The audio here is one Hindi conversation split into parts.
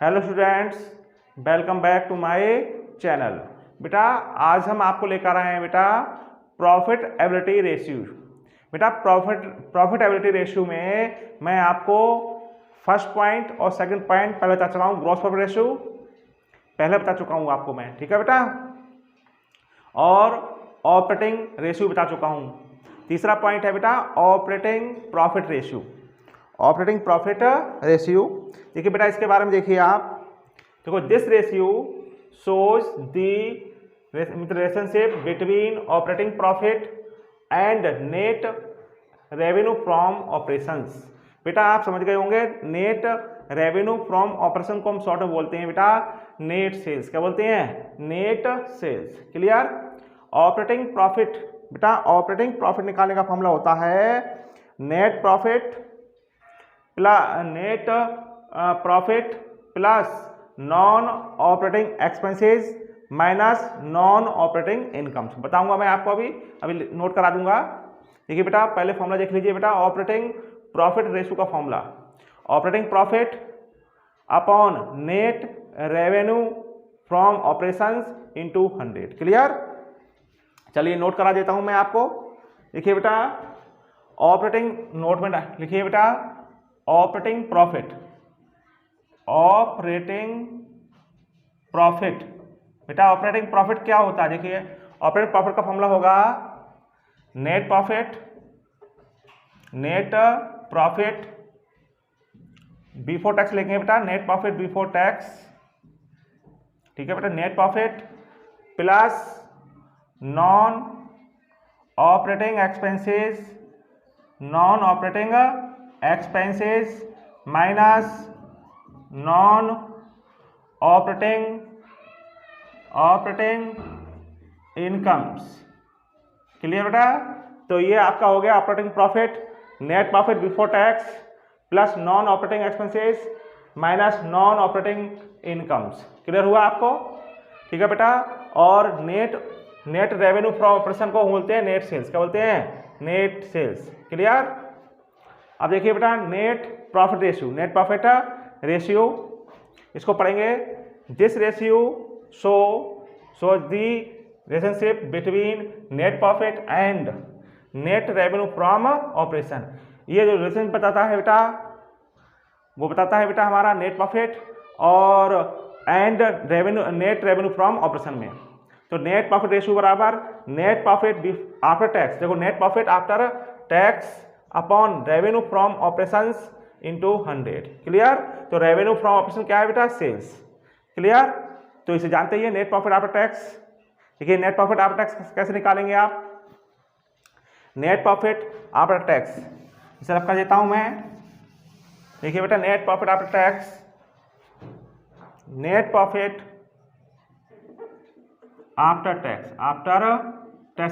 Hello students, welcome back to my channel. बेटा आज हम आपको लेकर आए हैं बेटा प्रॉफिटेबिलिटी रेशियो। बेटा प्रॉफिटेबिलिटी रेशियो में मैं आपको फर्स्ट पॉइंट और सेकंड पॉइंट पहले बता चुका हूँ। ग्रॉस प्रॉफिट रेशियो पहले बता चुका हूँ आपको मैं, ठीक है बेटा। और ऑपरेटिंग रेशियो बता चुका हूँ। तीसरा पॉइंट है बेटा operating profit ratio. Operating profit ratio देखिए बेटा, इसके बारे में देखिए आप। देखो this ratio shows the relationship between operating profit and net revenue from operations. बेटा आप समझ गए होंगे, नेट रेवेन्यू फ्रॉम ऑपरेशन को हम शॉर्ट में बोलते हैं बेटा नेट सेल्स। क्या बोलते हैं? Net sales. Clear? Operating profit, बेटा ऑपरेटिंग प्रॉफिट निकालने का फॉर्मूला होता है net profit plus non operating expenses minus non operating incomes. बताऊंगा मैं आपको, अभी नोट करा दूंगा। देखिए बेटा पहले फॉर्मूला देख लीजिए बेटा, ऑपरेटिंग प्रॉफिट रेशियो का formula operating profit upon net revenue from operations into 100। Clear? चलिए नोट करा देता हूं मैं आपको। देखिए बेटा ऑपरेटिंग नोट में लिखिए बेटा ऑपरेटिंग प्रॉफिट बेटा ऑपरेटिंग प्रॉफिट क्या होता है? देखिए ऑपरेटिंग प्रॉफिट का फॉर्मूला होगा नेट प्रॉफिट बिफोर टैक्स। लिखेंगे बेटा नेट प्रॉफिट बिफोर टैक्स, ठीक है बेटा। Net profit plus non operating expenses minus non operating incomes. Clear बेटा? तो ये आपका हो गया operating profit, net profit before tax plus non operating expenses minus non operating incomes. Clear हुआ आपको? ठीक है बेटा। और नेट रेवेन्यू फ्रॉम ऑपरेशन को बोलते हैं नेट सेल्स। क्या बोलते हैं? Net sales. क्लियर? अब देखिए बेटा नेट प्रॉफिट रेशियो, इसको पढ़ेंगे। This ratio show the relationship between net profit and net revenue from operation. ये जो रिलेशन बताता है बेटा, वो बताता है बेटा हमारा नेट प्रॉफिट और and net revenue from operation में। तो नेट प्रॉफिट रेशियो बराबर नेट प्रॉफिट आफ्टर टैक्स। देखो net profit after tax upon revenue from operations into 100। Clear? तो रेवेन्यू फ्रॉम ऑपरेशन क्या है बेटा? सेल्स। क्लियर? तो इसे जानते ही नेट प्रॉफिट आफ्टर टैक्स। देखिए नेट प्रॉफिट आफ्टर टैक्स कैसे निकालेंगे आप? नेट प्रॉफिट आफ्टर टैक्स इसे रख कर देता हूं मैं। देखिए बेटा नेट प्रॉफिट आफ्टर टैक्स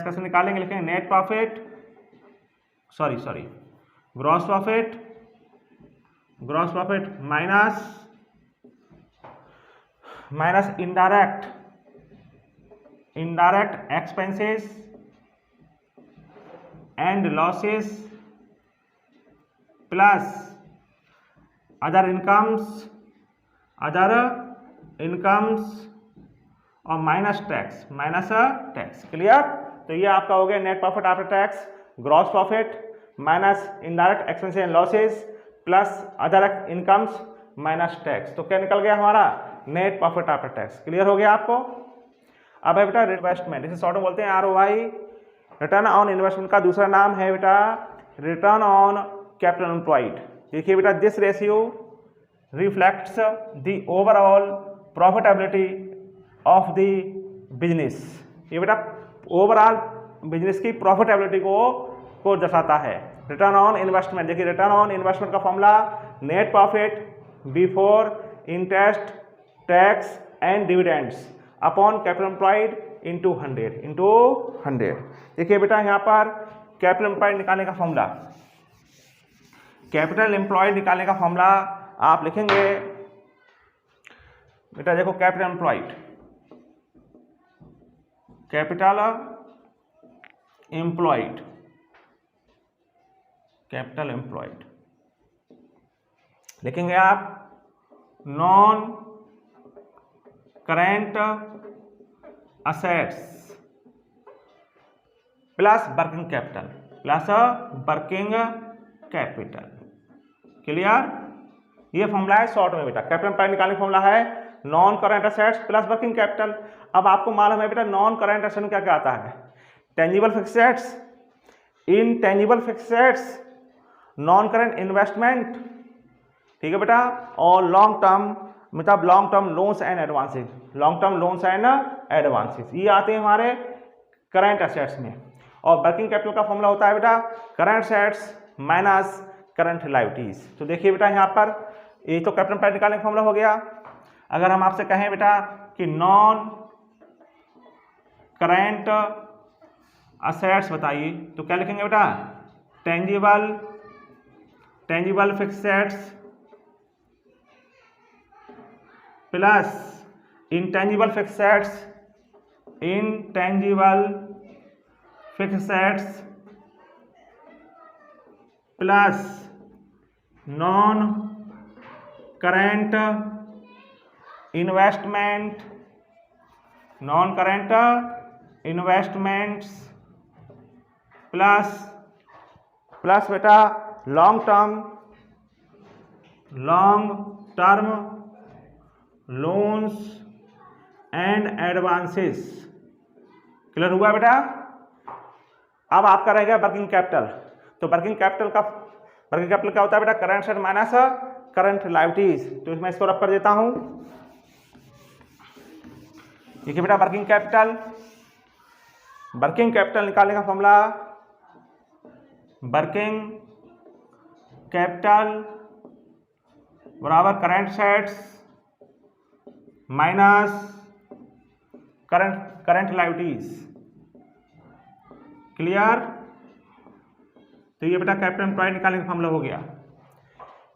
कैसे निकालेंगे? लिखेंगे net profit gross profit minus indirect expenses and losses plus other incomes और माइनस टैक्स। क्लियर? तो ये आपका हो गया net profit after tax, gross profit minus indirect expenses and losses plus other incomes minus tax. तो क्या निकल गया हमारा? Net profit after tax. Clear हो गया आपको? अब है बेटा इन्वेस्टमेंट, इसे शॉर्ट में बोलते हैं ROI, रिटर्न ऑन इन्वेस्टमेंट का दूसरा नाम है बेटा रिटर्न ऑन कैपिटल एम्प्लॉयड। देखिए बेटा this ratio reflects the overall profitability of the business. ये बेटा ओवरऑल बिजनेस की प्रॉफिटेबिलिटी को दर्शाता है। रिटर्न ऑन इन्वेस्टमेंट, देखिए रिटर्न ऑन इन्वेस्टमेंट का formula net profit before interest tax and dividends upon capital employed into 100। देखिए बेटा यहाँ पर कैपिटल एम्प्लॉयड निकालने का फॉर्मूला आप लिखेंगे बेटा। देखो कैपिटल एम्प्लॉयड लिखेंगे आप non current assets plus working capital clear. ये फॉर्मूला है शॉर्ट में बेटा, कैपिटल एम्प्लॉयड निकालने का फॉर्मूला है non current assets plus working capital. अब आपको मालूम है बेटा नॉन करेंट असेट में क्या क्या आता है, tangible fixed assets, intangible fixed assets, non current investment, ठीक है बेटा, और लॉन्ग टर्म मतलब long term loans and advances, long term loans and advances, ये आते हैं हमारे करेंट असेट्स में। और वर्किंग कैपिटल का फॉर्मूला होता है बेटा current assets minus current liabilities. तो देखिए बेटा यहाँ पर ये तो कैपिटल एम्प्लॉयड निकालने का फॉर्मूला हो गया। अगर हम आपसे कहें बेटा कि नॉन करेंट असेट्स बताइए तो क्या लिखेंगे बेटा, tangible fixed assets plus intangible fixed assets, intangible fixed assets plus non current investment, non current investments plus बेटा long term loans and advances. Clear हुआ बेटा। अब आपका रहेगा वर्किंग कैपिटल। तो वर्किंग कैपिटल क्या होता है बेटा, current asset minus current liabilities. तो मैं इसको रब कर देता हूं। देखिए बेटा वर्किंग कैपिटल निकालने का फॉर्मूला, वर्किंग कैपिटल बराबर current assets minus current liabilities. Clear. तो ये बेटा कैपिटल एम्प्लॉयड निकालने का फॉर्मूला हो गया।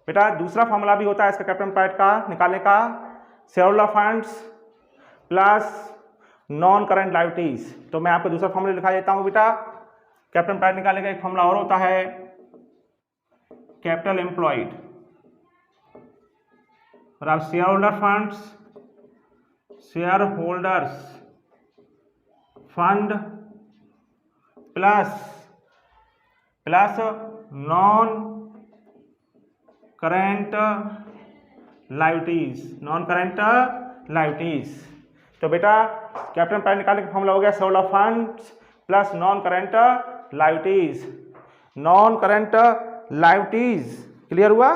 बेटा दूसरा फॉर्मूला भी होता है इसका कैपिटल एम्प्लॉयड का निकालने का, share holder funds plus non current liabilities. तो मैं आपको दूसरा फॉर्मूला लिखा देता हूं बेटा। कैपिटल एम्प्लॉयड निकालने का एक फॉर्मूला और होता है कैपिटल एम्प्लॉयड बराबर share holder funds, share holders fund plus non current liabilities, non current liabilities. तो बेटा कैपिटल एम्प्लॉयड निकालने का फॉर्मूला हो गया share holder funds plus non current liabilities, non current liabilities. Clear हुआ।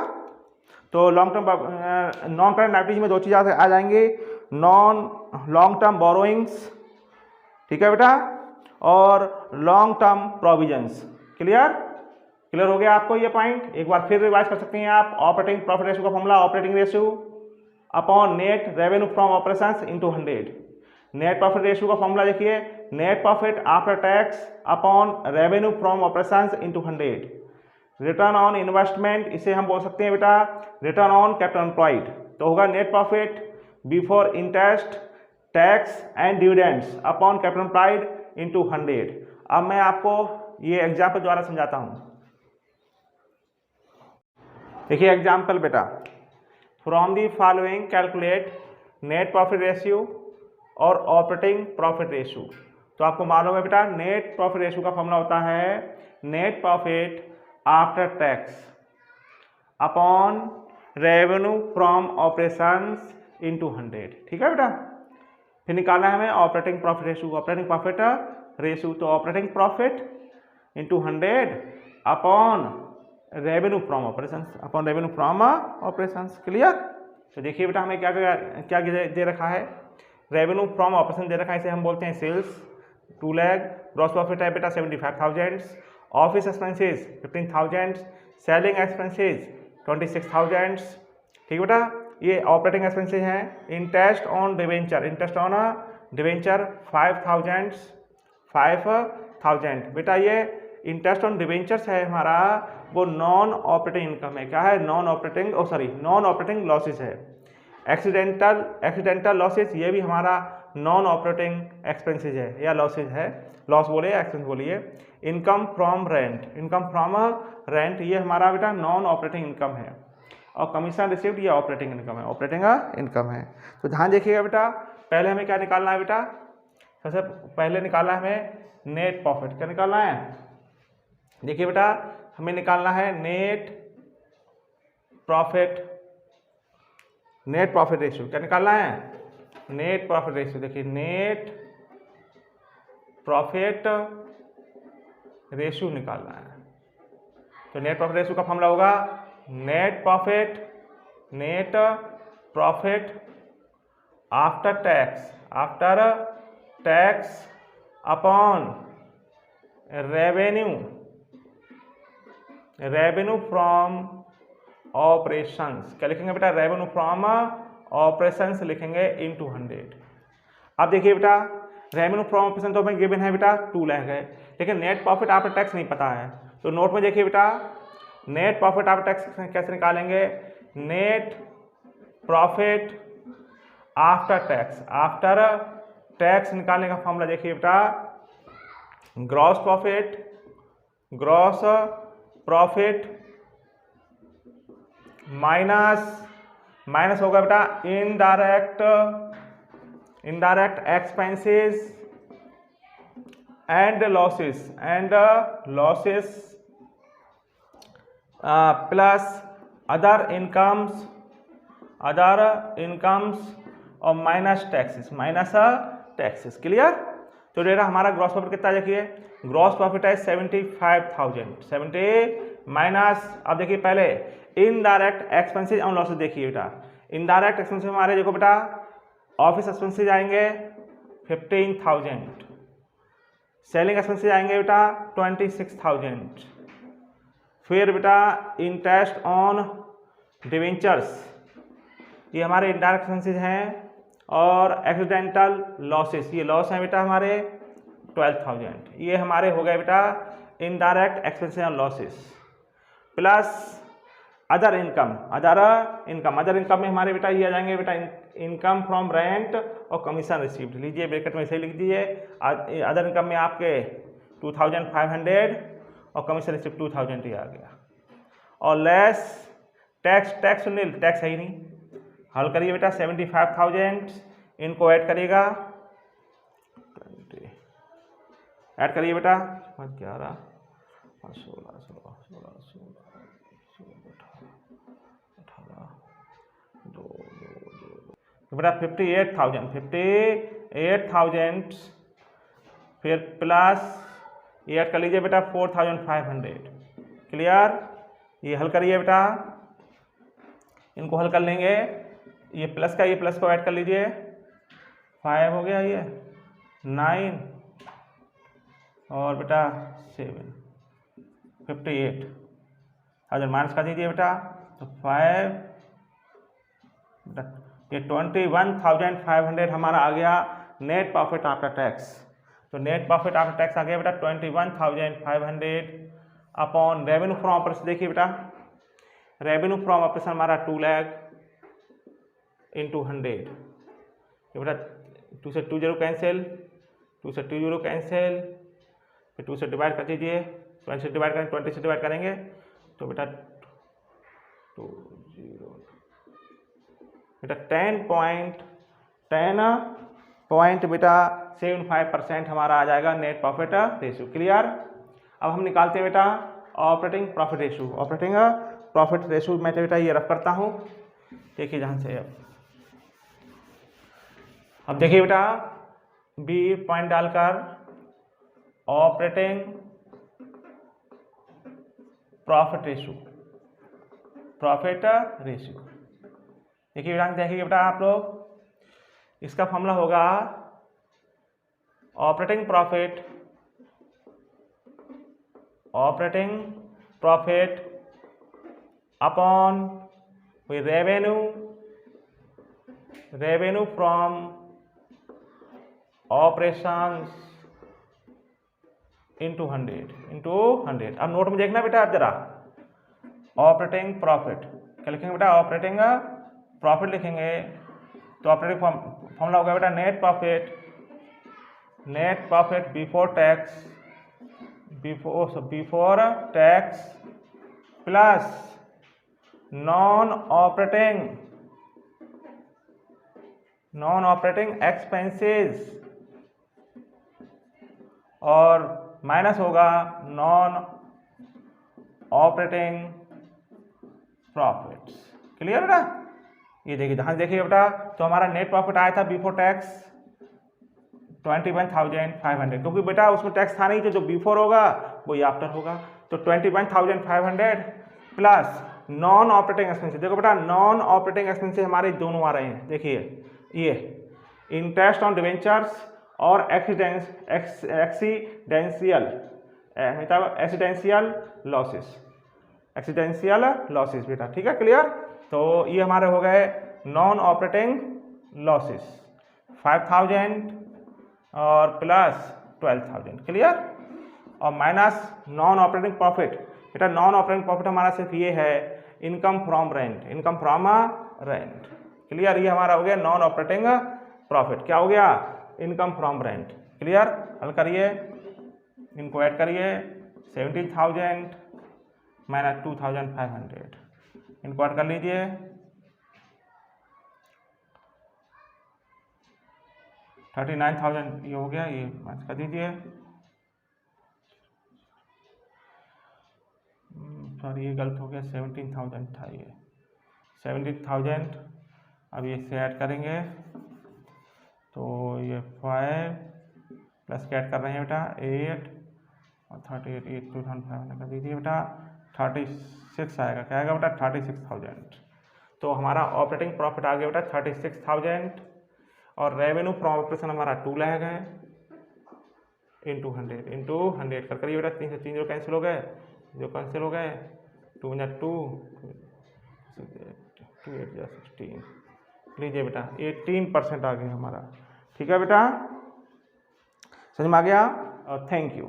तो नॉन करेंट लायबिलिटीज में दो चीज़ आ जाएंगे, लॉन्ग टर्म बोरोइंग्स, ठीक है बेटा, और लॉन्ग टर्म प्रोविजंस। क्लियर हो गया आपको ये पॉइंट। एक बार फिर रिवाइज कर सकते हैं आप। ऑपरेटिंग प्रॉफिट रेशियो का formula operating ratio upon net revenue from operations into 100। Net profit ratio का फॉर्मूला देखिए, net profit after tax upon revenue from operations into 100। Return on investment, इसे हम बोल सकते हैं बेटा रिटर्न ऑन कैपिटल एम्प्लॉयड। तो होगा net profit before interest tax and dividends upon capital employed into 100। अब मैं आपको ये एग्जाम्पल द्वारा समझाता हूं। देखिए एग्जाम्पल बेटा, from the following calculate net profit ratio और ऑपरेटिंग प्रॉफिट रेशियो। तो आपको मालूम है बेटा नेट प्रॉफिट रेशियो का फॉर्मूला होता है net profit after tax upon revenue from operations into 100। ठीक है बेटा। फिर निकालना है हमें operating profit ratio, operating profit ratio. तो operating profit into 100 upon revenue from operations, upon revenue from operations. Clear. तो देखिए बेटा हमें क्या दे रखा है, रेवेन्यू फ्रॉम ऑपरेशन दे रखा है, इसे हम बोलते हैं सेल्स 2 लाख। ग्रॉस प्रॉफिट है बेटा 75,000, ऑफिस एक्सपेंसेस 15,000, सेलिंग एक्सपेंसेस 26,000। ठीक बेटा, ये ऑपरेटिंग एक्सपेंसेस हैं। Interest on debenture, interest on debenture 5,000 बेटा। ये इंटरेस्ट ऑन डिवेंचर्स है हमारा, वो नॉन ऑपरेटिंग इनकम है। क्या है, नॉन ऑपरेटिंग लॉसेस है। एक्सीडेंटल लॉसेस, ये भी हमारा नॉन ऑपरेटिंग एक्सपेंसेस है या लॉसेस है, लॉस बोले या एक्सपेंस बोलिए। इनकम फ्रॉम रेंट, ये हमारा बेटा नॉन ऑपरेटिंग इनकम है। और कमीशन रिसीव्ड ये ऑपरेटिंग इनकम है, ऑपरेटिंग इनकम है। तो ध्यान देखिएगा बेटा, पहले हमें क्या निकालना है बेटा, सबसे पहले निकालना है हमें नेट प्रॉफिट। क्या निकालना है, देखिए बेटा हमें निकालना है net profit, net profit ratio. क्या निकालना है, नेट प्रॉफिट रेशियो। देखिए नेट प्रॉफिट रेशियो निकालना है। तो नेट प्रॉफिट रेशियो का फॉर्मूला होगा net profit after tax upon revenue from operations. क्या लिखेंगे बेटा, रेवेन्यू फ्रॉम ऑपरेशंस लिखेंगे इनटू 100। अब देखिए बेटा रेवेन्यू फ्रॉम ऑपरेशन तो हमें गिवन है बेटा 2 लाख है, लेकिन नेट प्रॉफिट आफ्टर टैक्स नहीं पता है। तो नोट में देखिए बेटा नेट प्रॉफिट आफ्टर टैक्स कैसे निकालेंगे, नेट प्रॉफिट आफ्टर टैक्स निकालने का फॉर्मूला देखिए बेटा ग्रॉस प्रॉफिट माइनस होगा बेटा indirect expenses and losses plus other incomes और माइनस टैक्सेस। क्लियर। तो डेटा हमारा ग्रॉस प्रॉफिट कितना देखिए, ग्रॉस प्रॉफिट है 75,000 माइनस, अब देखिए पहले इनडायरेक्ट एक्सपेंसेस और लॉसेस देखिए बेटा, इनडायरेक्ट एक्सपेंसेस हमारे देखो बेटा ऑफिस एक्सपेंसेस आएंगे 15,000, सेलिंग एक्सपेंसेस आएंगे बेटा 26,000, फिर बेटा इंटरेस्ट ऑन डिवेंचर्स ये हमारे इनडायरेक्ट एक्सपेंसेस हैं, और एक्सीडेंटल लॉसेस ये लॉस हैं बेटा हमारे 12,000। ये हमारे हो गए बेटा इनडायरेक्ट एक्सपेंसेस और लॉसेस, प्लस अदर इनकम में हमारे बेटा ये आ जाएंगे बेटा इनकम फ्रॉम रेंट और कमीशन रिसीव्ड। लीजिए ब्रैकेट में ऐसे लिख दीजिए, अदर इनकम में आपके 2,500 और कमीशन रिसीव्ड 2,000 ये आ गया, और लेस टैक्स सुनिए टैक्स है ही नहीं, हल करिए बेटा 75,000 इनको ऐड करिएगा, ऐड करिए बेटा 11 16 बेटा 58,000 फिर प्लस ये ऐड कर लीजिए बेटा 4,500। क्लियर। ये हल करिए बेटा, इनको हल कर लेंगे, ये प्लस को ऐड कर लीजिए 5 हो गया, ये 9 और बेटा 7 58,000 माइनस कर दीजिए बेटा, तो 5 ये 21,500 हमारा आ गया नेट प्रॉफिट आफ्टर टैक्स। तो नेट प्रॉफिट आफ्टर टैक्स आ गया बेटा 21,500 अपॉन रेवेन्यू फ्रॉम ऑपरेशन। देखिए बेटा रेवेन्यू फ्रॉम ऑपरेशन हमारा 2 लाख इंटू 100, तो बेटा 2 से 2 0 कैंसिल, 2 से 2 0 कैंसिल, फिर 2 से डिवाइड कर दीजिए, 20 से डिवाइड करेंगे, 20 से डिवाइड करेंगे तो बेटा 2 0 बेटा 10.75% हमारा आ जाएगा नेट प्रॉफिट रेशियो। क्लियर। अब हम निकालते हैं बेटा operating profit ratio. Operating profit ratio मैं तो बेटा ये रफ करता हूँ, देखिए जहाँ से अब देखिए बेटा बी पॉइंट डालकर ऑपरेटिंग प्रॉफिट रेशियो देखिए बेटा आप लोग, इसका फॉर्मूला होगा operating profit upon revenue from operations into 100। अब नोट में देखना बेटा आप जरा, ऑपरेटिंग प्रॉफिट क्या लिखेंगे बेटा, ऑपरेटिंग प्रॉफिट लिखेंगे तो ऑपरेटिंग फॉर्मूला होगा बेटा net profit before tax plus non operating expenses और माइनस होगा नॉन ऑपरेटिंग प्रॉफिट्स। क्लियर है ना? ये देखिए, ध्यान देखिए बेटा, तो हमारा नेट प्रॉफिट आया था बिफोर टैक्स 21,500, क्योंकि बेटा उसमें टैक्स था नहीं, तो जो बिफोर होगा वही आफ्टर होगा। तो 21,500 प्लस नॉन ऑपरेटिंग एक्सपेंसेस। देखो बेटा, नॉन ऑपरेटिंग एक्सपेंसेस हमारे दोनों आ रहे हैं। देखिए, ये इंटरेस्ट ऑन डिवेंचर्स और एक्सीडेंशियल लॉसेस बेटा। ठीक है, क्लियर? तो ये हमारे हो गए नॉन ऑपरेटिंग लॉसेस 5,000 और प्लस 12,000। क्लियर? और माइनस नॉन ऑपरेटिंग प्रॉफिट। बेटा नॉन ऑपरेटिंग प्रॉफिट हमारा सिर्फ ये है इनकम फ्रॉम रेंट। क्लियर? ये हमारा हो गया नॉन ऑपरेटिंग प्रॉफिट। क्या हो गया? Income from rent. क्लियर? हल करिए, इनको ऐड करिए, 17,000 माइनस 2,500, इनको ऐड कर लीजिए, 39,000 ये हो गया, ये माइनस कर दीजिए, सॉरी ये गलत हो गया, 17,000 था ये, 17,000। अब ये से ऐड करेंगे तो ये 5 प्लस के ऐड कर रहे हैं बेटा 8 और 38, 2,500 कर दीजिए बेटा, 36 आएगा। क्या आएगा बेटा? 36,000। तो हमारा ऑपरेटिंग प्रॉफिट आ गया बेटा 36,000 और रेवेन्यू फ्रॉम ऑपरेशन हमारा 2 लाख है इंटू 100 कर करिए बेटा, 3 से 3 जो कैंसिल हो गए, 2 × 2 16 लीजिए बेटा, 18% आ गया हमारा। ठीक है बेटा, समझ में आ गया? और थैंक यू।